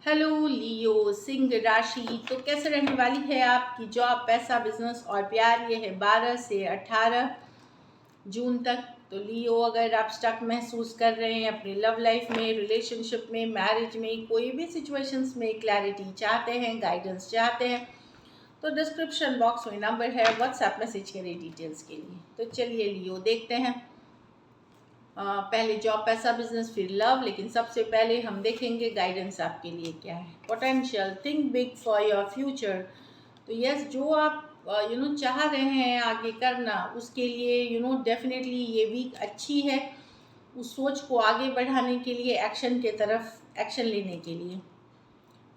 Hello लियो सिंह राशि। तो कैसे रहने वाली है आपकी जॉब, पैसा, बिजनेस और प्यार। ये है 12 से 18 जून तक। तो लियो, अगर आप स्टक महसूस कर रहे हैं अपनी लव लाइफ में, रिलेशनशिप में, मैरिज में, कोई भी सिचुएशंस में क्लैरिटी चाहते हैं, गाइडेंस चाहते हैं, तो डिस्क्रिप्शन बॉक्स में नंबर है, व्हाट्सएप मैसेज करें डिटेल्स के लिए। तो चलिए लियो देखते हैं। पहले जॉब, पैसा, बिजनेस, फिर लव, लेकिन सबसे पहले हम देखेंगे गाइडेंस आपके लिए क्या है। Potential, think big for your future. तो यस, जो आप चाह रहे हैं आगे करना, उसके लिए डेफिनेटली ये वीक अच्छी है उस सोच को आगे बढ़ाने के लिए, एक्शन के तरफ एक्शन लेने के लिए।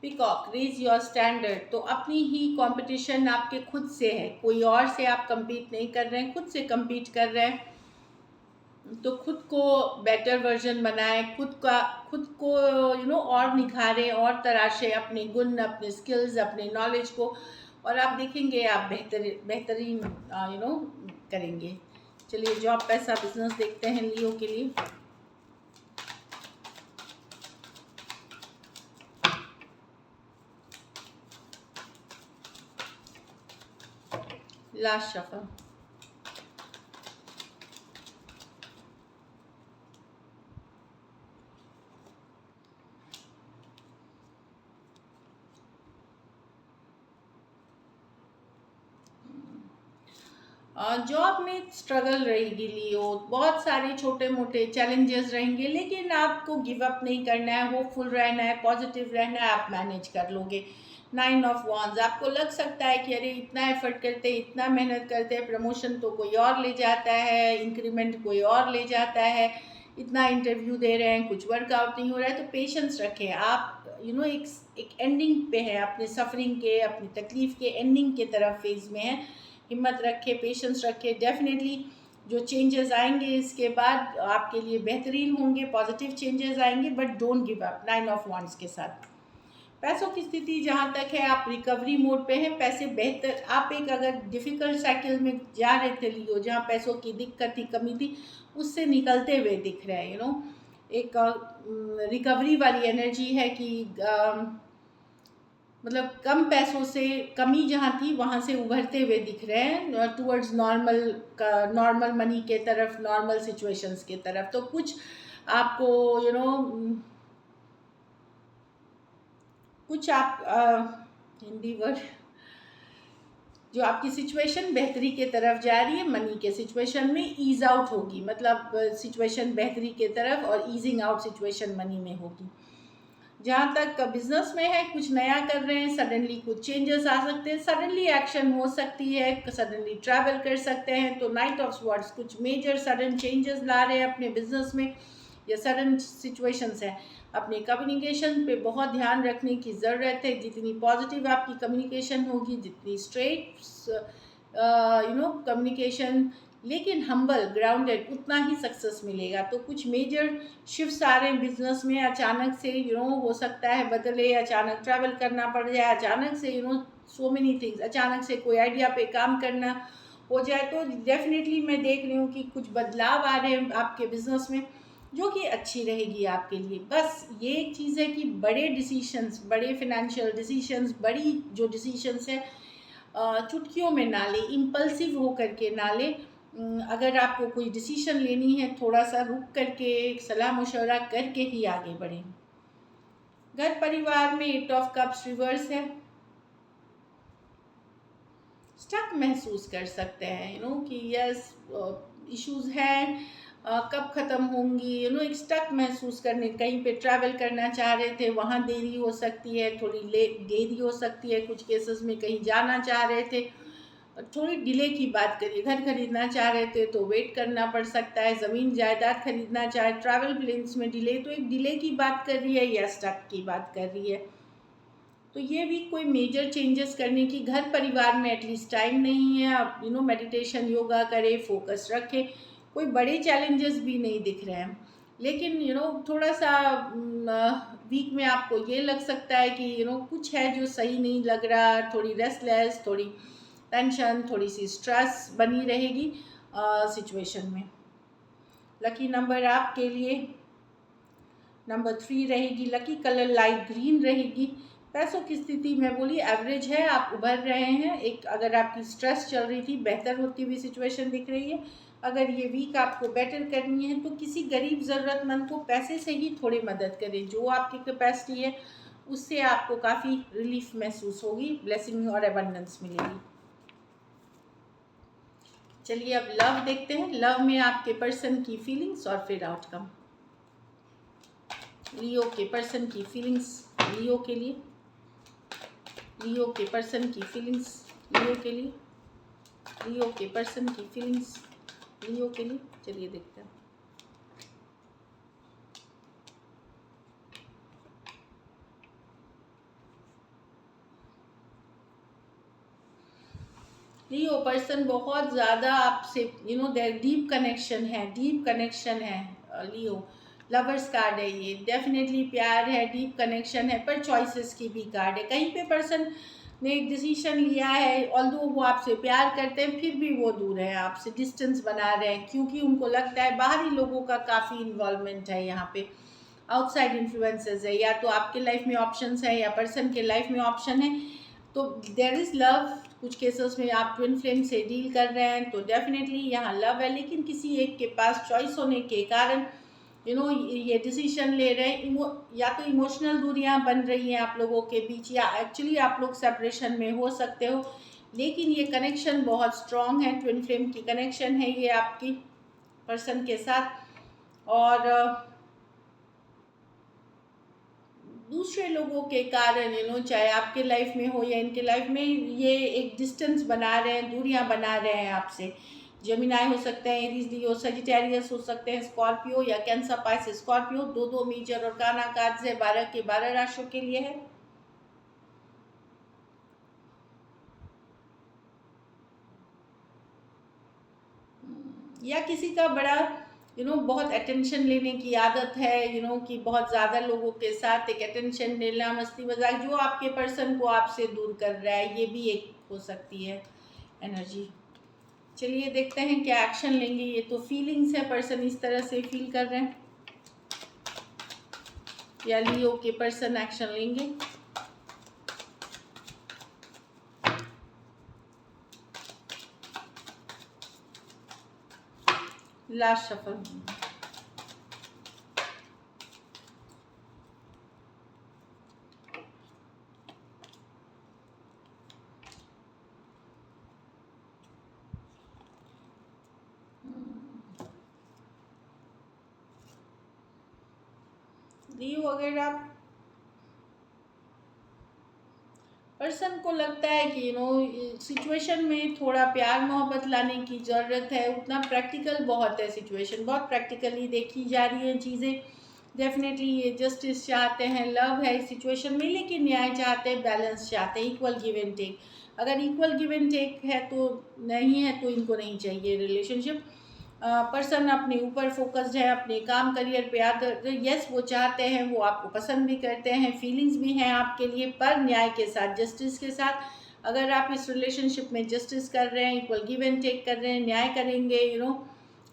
Peacock, raise your standard. तो अपनी ही कंपटीशन आपके खुद से है, कोई और से आप compete नहीं कर रहे हैं, खुद से compete कर रहे हैं। तो खुद को बेटर वर्जन बनाए, खुद को और निखारें और तराशें अपने गुण, अपने स्किल्स, अपने नॉलेज को, और आप देखेंगे आप बेहतरीन करेंगे। चलिए जॉब, पैसा, बिजनेस देखते हैं लियो के लिए। Last shuffle. जॉब में स्ट्रगल रहेगी लियो, बहुत सारे छोटे मोटे चैलेंजेस रहेंगे, लेकिन आपको गिव अप नहीं करना है, होपफुल रहना है, पॉजिटिव रहना है, आप मैनेज कर लोगे। 9 ऑफ वांड्स। आपको लग सकता है कि अरे इतना एफर्ट करते हैं, इतना मेहनत करते हैं, प्रमोशन तो कोई और ले जाता है, इंक्रीमेंट कोई और ले जाता है, इतना इंटरव्यू दे रहे हैं, कुछ वर्कआउट नहीं हो रहा है। तो पेशेंस रखें आप। एक एंडिंग पे है अपने सफरिंग के, अपनी तकलीफ के एंडिंग के तरफ फेज में है। हिम्मत रखे, पेशेंस रखे, डेफिनेटली जो चेंजेस आएंगे इसके बाद आपके लिए बेहतरीन होंगे, पॉजिटिव चेंजेस आएंगे, but don't give up. 9 of wands के साथ पैसों की स्थिति जहाँ तक है, आप रिकवरी मोड पे हैं। पैसे बेहतर, आप एक अगर डिफ़िकल्ट साइकिल में जा रहे थे लियो, जहाँ पैसों की दिक्कत थी, कमी थी, उससे निकलते हुए दिख रहे हैं। एक रिकवरी वाली एनर्जी है कि मतलब कम पैसों से, कमी जहाँ थी वहाँ से उभरते हुए दिख रहे हैं टूवर्ड्स नॉर्मल का, नॉर्मल मनी के तरफ, नॉर्मल सिचुएशंस के तरफ। तो कुछ आपको कुछ आप हिंदी वर्ड, जो आपकी सिचुएशन बेहतरी के तरफ जा रही है, मनी के सिचुएशन में ईज आउट होगी, मतलब सिचुएशन बेहतरी के तरफ और ईजिंग आउट सिचुएशन मनी में होगी। जहाँ तक बिजनेस में है, कुछ नया कर रहे हैं, सडनली कुछ चेंजेस आ सकते हैं, सडनली एक्शन हो सकती है, सडनली ट्रैवल कर सकते हैं। तो 9 ऑफ वांड्स कुछ मेजर सडन चेंजेस ला रहे हैं अपने बिजनेस में, या सडन सिचुएशंस है। अपने कम्युनिकेशन पे बहुत ध्यान रखने की ज़रूरत है। जितनी पॉजिटिव आपकी कम्युनिकेशन होगी, जितनी स्ट्रेट कम्युनिकेशन, लेकिन हम्बल, ग्राउंडेड, उतना ही सक्सेस मिलेगा। तो कुछ मेजर शिफ्ट्स आ रहे हैं बिजनेस में, अचानक से हो सकता है बदले, अचानक ट्रैवल करना पड़ जाए, अचानक से सो मेनी थिंग्स, अचानक से कोई आइडिया पे काम करना हो जाए। तो डेफिनेटली मैं देख रही हूँ कि कुछ बदलाव आ रहे हैं आपके बिजनेस में, जो कि अच्छी रहेगी आपके लिए। बस ये एक चीज़ है कि बड़े डिसीशंस, बड़े फिनेंशियल डिसीशंस, बड़ी जो डिसीशंस है चुटकियों में ना ले, इम्पल्सिव हो करके ना ले। अगर आपको कोई डिसीजन लेनी है, थोड़ा सा रुक करके सलाह मशवरा करके ही आगे बढ़ें। घर परिवार में 8 ऑफ कप्स रिवर्स है। स्टक महसूस कर सकते हैं कि यस इश्यूज हैं, कब ख़त्म होंगी, एक स्टक महसूस करने, कहीं पे ट्रैवल करना चाह रहे थे, वहाँ देरी हो सकती है, थोड़ी देरी हो सकती है। कुछ केसेस में कहीं जाना चाह रहे थे, थोड़ी डिले की बात करिए। घर खरीदना चाह रहे थे तो वेट करना पड़ सकता है। ज़मीन जायदाद खरीदना चाहे, ट्रैवल प्लान्स में डिले, तो एक डिले की बात कर रही है या स्टक की बात कर रही है। तो ये भी कोई मेजर चेंजेस करने की घर परिवार में एटलीस्ट टाइम नहीं है। आप मेडिटेशन, योगा करें, फोकस रखें। कोई बड़े चैलेंजेस भी नहीं दिख रहे हैं, लेकिन थोड़ा सा वीक में आपको ये लग सकता है कि कुछ है जो सही नहीं लग रहा, थोड़ी रेस्टलेस, थोड़ी टेंशन, थोड़ी सी स्ट्रेस बनी रहेगी सिचुएशन में। लकी नंबर आपके लिए नंबर 3 रहेगी, लकी कलर लाइट ग्रीन रहेगी। पैसों की स्थिति मैं बोली एवरेज है, आप उभर रहे हैं। एक अगर आपकी स्ट्रेस चल रही थी, बेहतर होती हुई सिचुएशन दिख रही है। अगर ये वीक आपको बेटर करनी है तो किसी गरीब ज़रूरतमंद को पैसे से ही थोड़ी मदद करें, जो आपकी कैपेसिटी है उससे आपको काफ़ी रिलीफ महसूस होगी, ब्लेसिंग और एबंडेंस मिलेगी। चलिए अब लव देखते हैं। लव में आपके पर्सन की फीलिंग्स और फिर आउटकम। लियो के पर्सन की फीलिंग्स लियो के लिए, लियो के पर्सन की फीलिंग्स लियो के लिए, लियो के पर्सन की फीलिंग्स लियो के लिए। चलिए देखते हैं। लियो पर्सन बहुत ज़्यादा आपसे देयर डीप कनेक्शन है, डीप कनेक्शन है। लियो लवर्स कार्ड है, ये डेफिनेटली प्यार है, डीप कनेक्शन है, पर चॉइसेस की भी कार्ड है। कहीं पे पर्सन ने एक डिसीजन लिया है, ऑल्दो वो आपसे प्यार करते हैं फिर भी वो दूर है, आपसे डिस्टेंस बना रहे हैं, क्योंकि उनको लगता है बाहरी लोगों का काफ़ी इन्वॉल्वमेंट है यहाँ पे, आउटसाइड इन्फ्लुएंसेस है, या तो आपके लाइफ में ऑप्शंस है या पर्सन के लाइफ में ऑप्शन है। तो देयर इज़ लव। कुछ केसेस में आप ट्विन फ्लेम से डील कर रहे हैं तो डेफिनेटली यहाँ लव है, लेकिन किसी एक के पास चॉइस होने के कारण ये डिसीजन ले रहे हैं। या तो इमोशनल दूरियां बन रही हैं आप लोगों के बीच, या एक्चुअली आप लोग सेपरेशन में हो सकते हो, लेकिन ये कनेक्शन बहुत स्ट्रॉन्ग है, ट्विन फ्लेम की कनेक्शन है ये आपकी पर्सन के साथ। और दूसरे लोगों के कारण चाहे आपके लाइफ में हो या इनके लाइफ में, ये एक डिस्टेंस बना रहे हैं, दूरियां बना रहे हैं आपसे। जेमिनाई हो सकते हैं, एरीज लियो सजिटेरियस हो सकते हैं, स्कॉर्पियो या कैंसर पाइसिस स्कॉर्पियो। दो मेजर और काना कार्ड्स है, 12 के 12 राशियों के लिए है। या किसी का बड़ा बहुत अटेंशन लेने की आदत है, कि बहुत ज़्यादा लोगों के साथ एक अटेंशन लेना, मस्ती मजाक, जो आपके पर्सन को आपसे दूर कर रहा है, ये भी एक हो सकती है एनर्जी। चलिए देखते हैं क्या एक्शन लेंगे। ये तो फीलिंग्स है, पर्सन इस तरह से फील कर रहे हैं, या लियो के पर्सन एक्शन लेंगे। Last shuffle. लियो अगर आप पर्सन को लगता है कि सिचुएशन में थोड़ा प्यार मोहब्बत लाने की ज़रूरत है, उतना प्रैक्टिकल बहुत है, सिचुएशन बहुत प्रैक्टिकली देखी जा रही हैं चीज़ें। डेफिनेटली ये जस्टिस चाहते हैं, लव है इस सिचुएशन में, लेकिन न्याय चाहते हैं, बैलेंस चाहते हैं, इक्वल गिव एंड टेक। अगर इक्वल गिव एंड टेक है तो नहीं है तो इनको नहीं चाहिए रिलेशनशिप। पर्सन अपने ऊपर फोकस्ड है, अपने काम करियर पे आकर, यस वो चाहते हैं, वो आपको पसंद भी करते हैं, फीलिंग्स भी हैं आपके लिए, पर न्याय के साथ, जस्टिस के साथ। अगर आप इस रिलेशनशिप में जस्टिस कर रहे हैं, इक्वल गिव एंड टेक कर रहे हैं, न्याय करेंगे,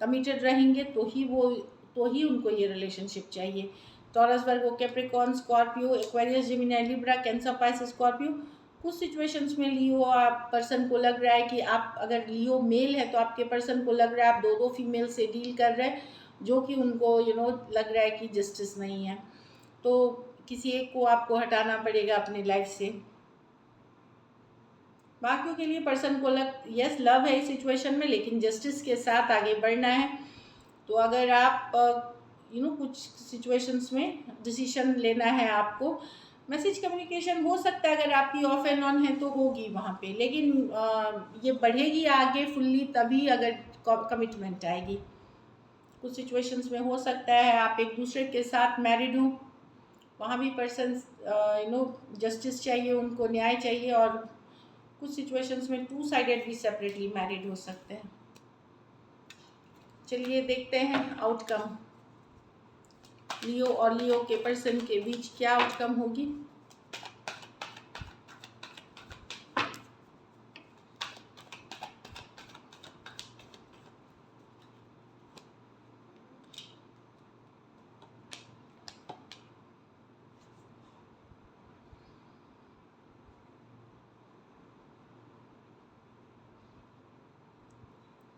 कमिटेड रहेंगे, तो ही उनको ये रिलेशनशिप चाहिए। Taurus, Virgo, Capricorn, Scorpio, Aquarius, Gemini, Libra, Cancer, Pisces, Scorpio. कुछ सिचुएशंस में लियो आप पर्सन को लग रहा है कि आप, अगर लियो मेल है तो आपके पर्सन को लग रहा है आप दो फीमेल से डील कर रहे हैं, जो कि उनको लग रहा है कि जस्टिस नहीं है, तो किसी एक को आपको हटाना पड़ेगा अपनी लाइफ से। बाकियों के लिए पर्सन को यस लव है इस सिचुएशन में, लेकिन जस्टिस के साथ आगे बढ़ना है। तो अगर आप कुछ सिचुएशंस में डिसीजन लेना है आपको, मैसेज कम्युनिकेशन हो सकता है, अगर आपकी ऑफ एंड ऑन है तो होगी वहाँ पे, लेकिन ये बढ़ेगी आगे फुल्ली तभी अगर कमिटमेंट आएगी। कुछ सिचुएशंस में हो सकता है आप एक दूसरे के साथ मैरिड हो, वहाँ भी पर्सन जस्टिस चाहिए, उनको न्याय चाहिए, और कुछ सिचुएशंस में टू साइडेड भी सेपरेटली मैरिड हो सकते हैं। चलिए देखते हैं आउटकम। लियो और लियो के पर्सन के बीच क्या आउटकम होगी।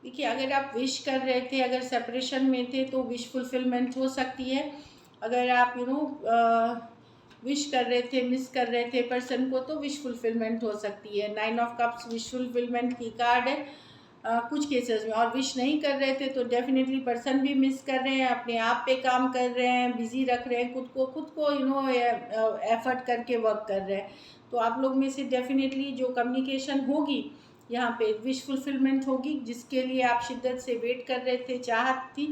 देखिए, अगर आप विश कर रहे थे, अगर सेपरेशन में थे तो विश फुलफिलमेंट हो सकती है। अगर आप विश कर रहे थे, मिस कर रहे थे पर्सन को, तो विश फुलफिलमेंट हो सकती है। 9 ऑफ कप्स विश फुलफिलमेंट की कार्ड है कुछ केसेस में। और विश नहीं कर रहे थे तो डेफिनेटली पर्सन भी मिस कर रहे हैं, अपने आप पे काम कर रहे हैं, बिजी रख रहे हैं खुद को एफर्ट करके वर्क कर रहे हैं। तो आप लोग में से डेफिनेटली जो कम्युनिकेशन होगी, यहाँ पे विश फुलफिलमेंट होगी, जिसके लिए आप शिद्दत से वेट कर रहे थे, चाहत थी,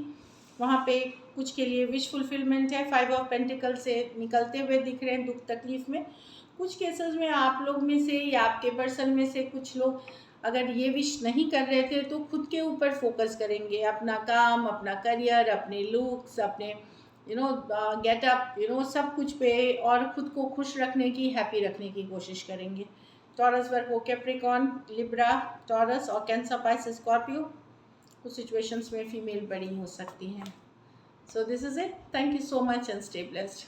वहाँ पे कुछ के लिए विश फुलफिलमेंट है। 5 ऑफ पेंटिकल से निकलते हुए दिख रहे हैं दुख तकलीफ में। कुछ केसेस में आप लोग में से या आपके पर्सन में से कुछ लोग अगर ये विश नहीं कर रहे थे तो खुद के ऊपर फोकस करेंगे, अपना काम, अपना करियर, अपने लुक्स, अपने गेटअप, सब कुछ पे, और खुद को खुश रखने की, हैप्पी रखने की कोशिश करेंगे। Taurus, Virgo, Capricorn, Libra, taurus और कैंसर, पाइसेस, स्कॉर्पियो, कुछ सिचुएशंस में फीमेल बड़ी हो सकती हैं। So this is it. Thank you so much and stay blessed.